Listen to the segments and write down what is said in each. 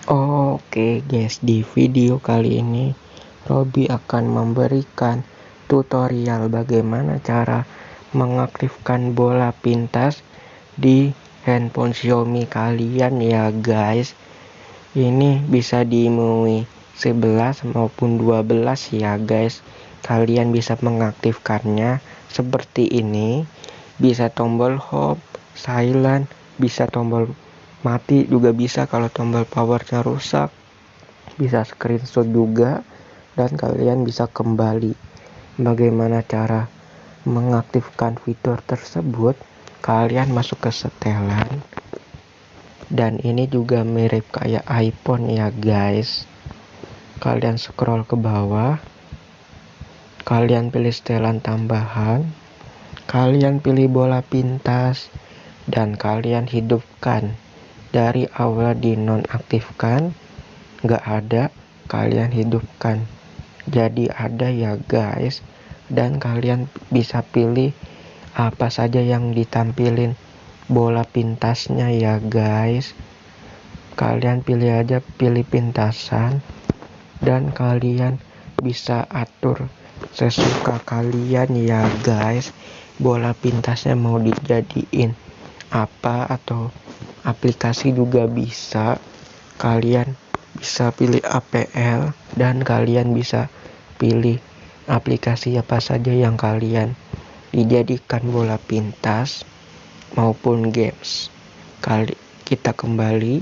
Oke guys, di video kali ini Robby akan memberikan tutorial bagaimana cara mengaktifkan bola pintas di handphone Xiaomi kalian ya guys. Ini bisa di MIUI 11 maupun 12 ya guys. Kalian bisa mengaktifkannya seperti ini. Bisa tombol home, silent, bisa tombol mati juga bisa kalau tombol powernya rusak, bisa screenshot juga, dan kalian bisa kembali. Bagaimana cara mengaktifkan fitur tersebut? Kalian masuk ke setelan, dan ini juga mirip kayak iPhone ya guys. Kalian scroll ke bawah, kalian pilih setelan tambahan, kalian pilih bola pintas, dan kalian hidupkan. Dari awal dinonaktifkan, nggak ada, kalian hidupkan jadi ada ya guys. Dan kalian bisa pilih apa saja yang ditampilin bola pintasnya ya guys. Kalian pilih aja, pilih pintasan, dan kalian bisa atur sesuka kalian ya guys. Bola pintasnya mau dijadiin apa atau aplikasi juga bisa. Kalian bisa pilih APL, dan kalian bisa pilih aplikasi apa saja yang kalian dijadikan bola pintas maupun games. Kita kembali,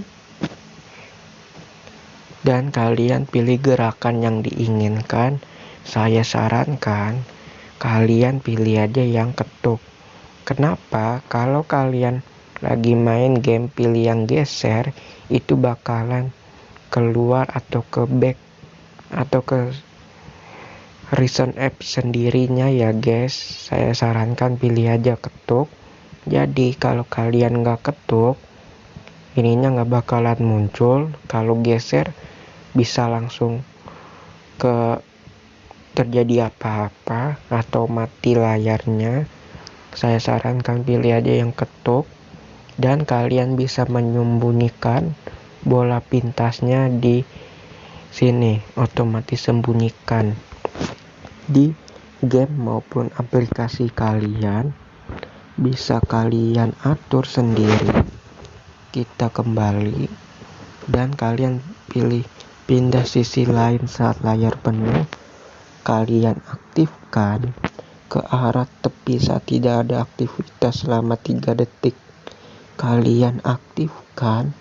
dan kalian pilih gerakan yang diinginkan. Saya sarankan kalian pilih aja yang ketuk. Kenapa? Kalau kalian lagi main game pilih yang geser, itu bakalan keluar atau ke back atau ke recent app sendirinya ya guys. Saya sarankan pilih aja ketuk. Jadi kalau kalian nggak ketuk, ininya nggak bakalan muncul. Kalau geser bisa langsung ke terjadi apa-apa atau mati layarnya. Saya sarankan pilih aja yang ketuk, dan kalian bisa menyembunyikan bola pintasnya di sini, otomatis sembunyikan di game maupun aplikasi kalian. Bisa kalian atur sendiri. Kita kembali, dan kalian pilih pindah sisi lain saat layar penuh. Kalian aktifkan ke arah tepi saat tidak ada aktivitas selama 3 detik. Kalian aktifkan,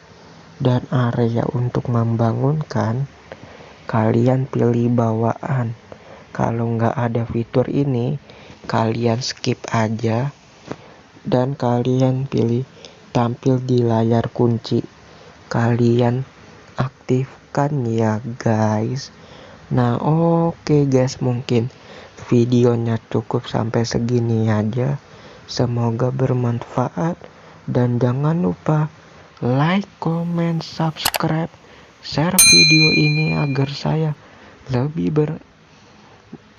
dan area untuk membangunkan kalian pilih bawaan. Kalau nggak ada fitur ini, kalian skip aja, dan kalian pilih tampil di layar kunci. Kalian aktifkan ya guys. Nah oke guys, mungkin videonya cukup sampai segini aja. Semoga bermanfaat, dan jangan lupa like, comment, subscribe, share video ini agar saya lebih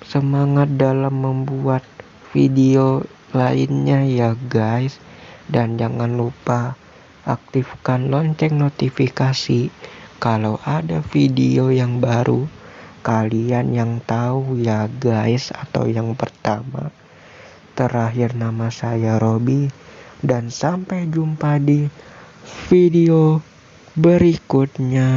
bersemangat dalam membuat video lainnya ya guys. Dan jangan lupa aktifkan lonceng notifikasi kalau ada video yang baru. Kalian yang tahu ya guys, atau yang pertama. Terakhir, nama saya Robby, dan sampai jumpa di video berikutnya.